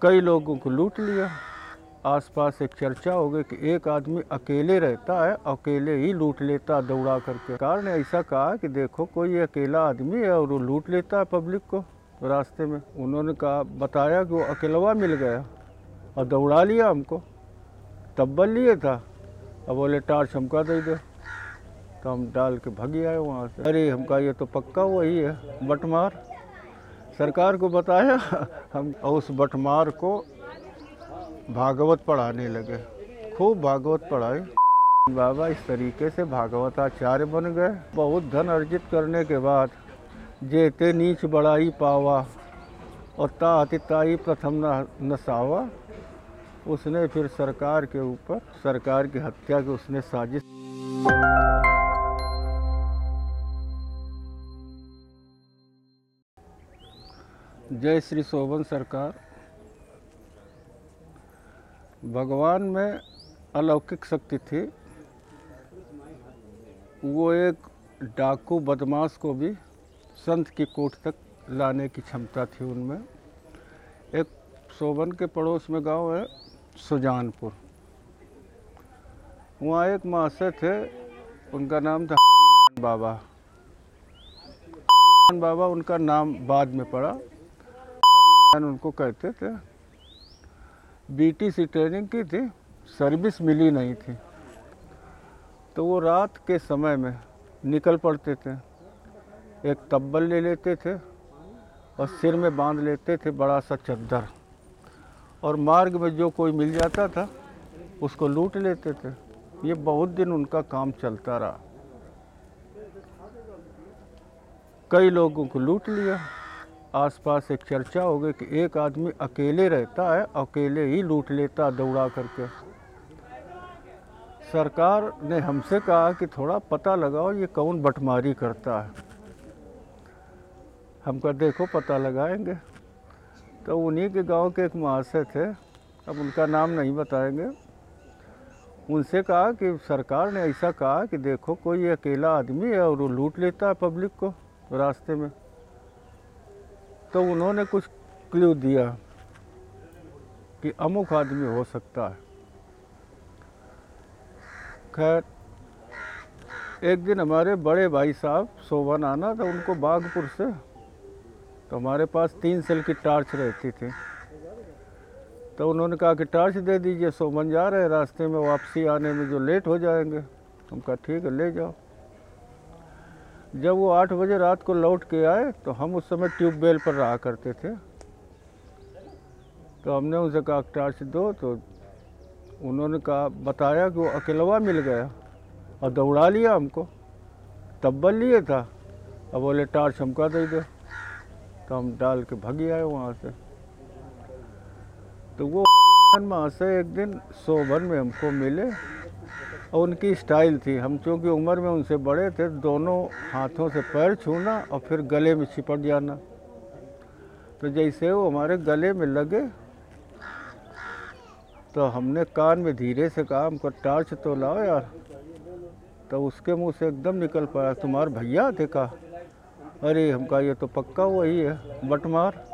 कई लोगों को लूट लिया। आसपास एक चर्चा हो गई कि एक आदमी अकेले रहता है, अकेले ही लूट लेता दौड़ा करके। सरकार ने ऐसा कहा कि देखो कोई अकेला आदमी है और वो लूट लेता है पब्लिक को रास्ते में। उन्होंने कहा, बताया कि वो अकेलवा मिल गया और दौड़ा लिया हमको। तब्बल लिए था, अब बोले टार्च हमका दे दो, तो हम डाल के भागी आए वहाँ से। अरे हमका ये तो पक्का वही है बटमार। सरकार को बताया, हम उस बटमार को भागवत पढ़ाने लगे। खूब भागवत पढ़ाई। बाबा इस तरीके से भागवताचार्य बन गए। बहुत धन अर्जित करने के बाद जेते नीच बड़ाई पावा और ताति ताई प्रथम नसावा, उसने फिर सरकार के ऊपर, सरकार की हत्या की उसने साजिश। जय श्री शोभन सरकार। भगवान में अलौकिक शक्ति थी। वो एक डाकू बदमाश को भी संत की कोट तक लाने की क्षमता थी उनमें। एक शोभन के पड़ोस में गांव है सुजानपुर। वहाँ एक महाशय थे, उनका नाम था हरिनारायण बाबा। हरिनारायण बाबा उनका नाम बाद में पड़ा, हरिनारायण उनको कहते थे। बीटीसी ट्रेनिंग की थी, सर्विस मिली नहीं थी, तो वो रात के समय में निकल पड़ते थे। एक तब्बल ले लेते थे और सिर में बांध लेते थे बड़ा सा चद्दर, और मार्ग में जो कोई मिल जाता था उसको लूट लेते थे। ये बहुत दिन उनका काम चलता रहा। कई लोगों को लूट लिया। आसपास एक चर्चा हो गई कि एक आदमी अकेले रहता है, अकेले ही लूट लेता दौड़ा करके। सरकार ने हमसे कहा कि थोड़ा पता लगाओ ये कौन बटमारी करता है। हम कहा देखो पता लगाएंगे। तो उन्हीं के गांव के एक महाशय थे, अब उनका नाम नहीं बताएंगे। उनसे कहा कि सरकार ने ऐसा कहा कि देखो कोई अकेला आदमी है और वो लूट लेता है पब्लिक को रास्ते में। तो उन्होंने कुछ क्लू दिया कि अमुक आदमी हो सकता है। खैर एक दिन हमारे बड़े भाई साहब शोभन आना था उनको बागपुर से, तो हमारे पास 3 सेल की टार्च रहती थी। तो उन्होंने कहा कि टार्च दे दीजिए, शोभन जा रहे हैं, रास्ते में वापसी आने में जो लेट हो जाएंगे। हम कहा ठीक है ले जाओ। जब वो 8 बजे रात को लौट के आए तो हम उस समय ट्यूबवेल पर रहा करते थे। तो हमने उनसे कहा टार्च दो, तो उन्होंने कहा, बताया कि वो अकेलवा मिल गया और दौड़ा लिया हमको। तब्बल लिए था, अब बोले टार्च हमका दे दो, तो हम डाल के भागी आए वहाँ से। तो वो हरिनारायण महाशय एक दिन शोभन में हमको मिले और उनकी स्टाइल थी, हम चूँकि उम्र में उनसे बड़े थे, दोनों हाथों से पैर छूना और फिर गले में चिपट जाना। तो जैसे वो हमारे गले में लगे तो हमने कान में धीरे से कहा, हमको टार्च तो लाओ यार। तो उसके मुंह से एकदम निकल पड़ा, तुम्हारे भैया थे का? अरे हमका ये तो पक्का वही है बटमार।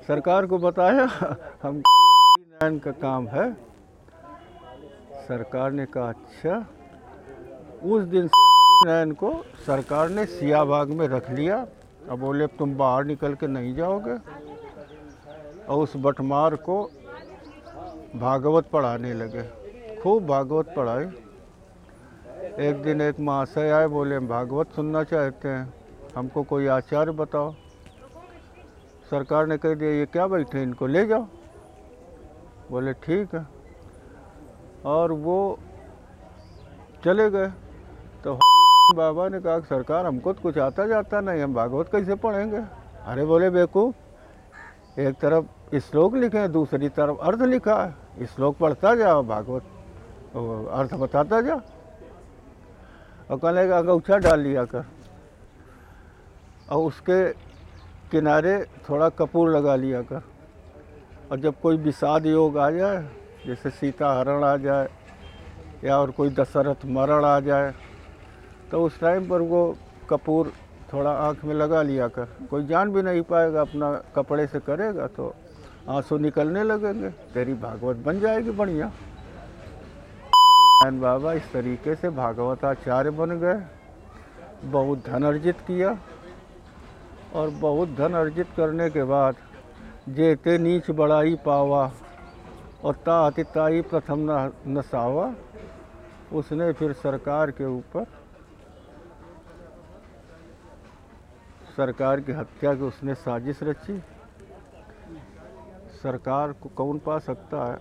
सरकार को बताया, हम हरिनारायण का काम है। सरकार ने कहा अच्छा। उस दिन से हरिनारायण को सरकार ने सियाबाग में रख लिया। अब बोले तुम बाहर निकल के नहीं जाओगे, और उस बटमार को भागवत पढ़ाने लगे। खूब भागवत पढ़ाई। एक दिन एक महाशय आए, बोले हम भागवत सुनना चाहते हैं, हमको कोई आचार्य बताओ। सरकार ने कह दिया ये क्या बैठे, इनको ले जाओ। बोले ठीक है, और वो चले गए। तो हरिनारायण बाबा ने कहा सरकार हमको तो कुछ आता जाता नहीं, हम भागवत कैसे पढ़ेंगे? अरे बोले बेवकूफ़, एक तरफ श्लोक लिखे हैं, दूसरी तरफ अर्थ लिखा है, श्लोक पढ़ता जा, भागवत अर्थ बताता जा। और कहने का अंगूठा डाल लिया कर, और उसके किनारे थोड़ा कपूर लगा लिया कर, और जब कोई विषाद योग आ जाए, जैसे सीता हरण आ जाए या और कोई दशरथ मरण आ जाए, तो उस टाइम पर वो कपूर थोड़ा आँख में लगा लिया कर। कोई जान भी नहीं पाएगा, अपना कपड़े से करेगा तो आंसू निकलने लगेंगे, तेरी भागवत बन जाएगी बढ़िया। हरिनारायण बाबा इस तरीके से भागवताचार्य बन गए, बहुत धन अर्जित किया, और बहुत धन अर्जित करने के बाद जेते नीच बड़ाई पावा और ताति ताई प्रथम नसावा, उसने फिर सरकार के ऊपर, सरकार की हत्या की उसने साजिश रची। सरकार को कौन पा सकता है,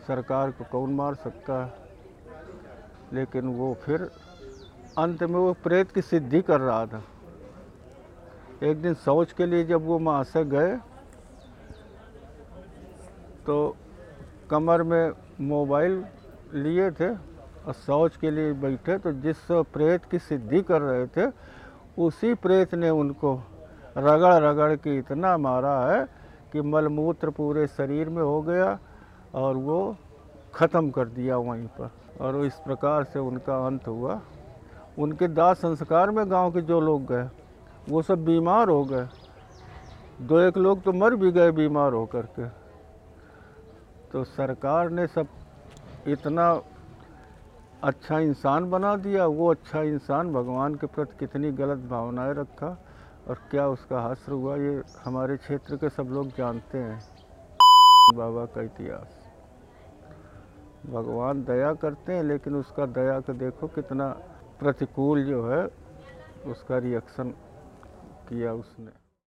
सरकार को कौन मार सकता है, लेकिन वो फिर अंत में वो प्रेत की सिद्धि कर रहा था। एक दिन शौच के लिए जब वो महाशय गए तो कमर में मोबाइल लिए थे और शौच के लिए बैठे, तो जिस प्रेत की सिद्धि कर रहे थे उसी प्रेत ने उनको रगड़ रगड़ के इतना मारा है कि मलमूत्र पूरे शरीर में हो गया और वो ख़त्म कर दिया वहीं पर। और इस प्रकार से उनका अंत हुआ। उनके दाह संस्कार में गांव के जो लोग गए वो सब बीमार हो गए, 2-1 लोग तो मर भी गए बीमार होकर के। तो सरकार ने सब इतना अच्छा इंसान बना दिया, वो अच्छा इंसान भगवान के प्रति कितनी गलत भावनाएं रखा और क्या उसका हश्र हुआ, ये हमारे क्षेत्र के सब लोग जानते हैं। बाबा का इतिहास, भगवान दया करते हैं लेकिन उसका दया का देखो कितना प्रतिकूल जो है उसका रिएक्शन किया उसने।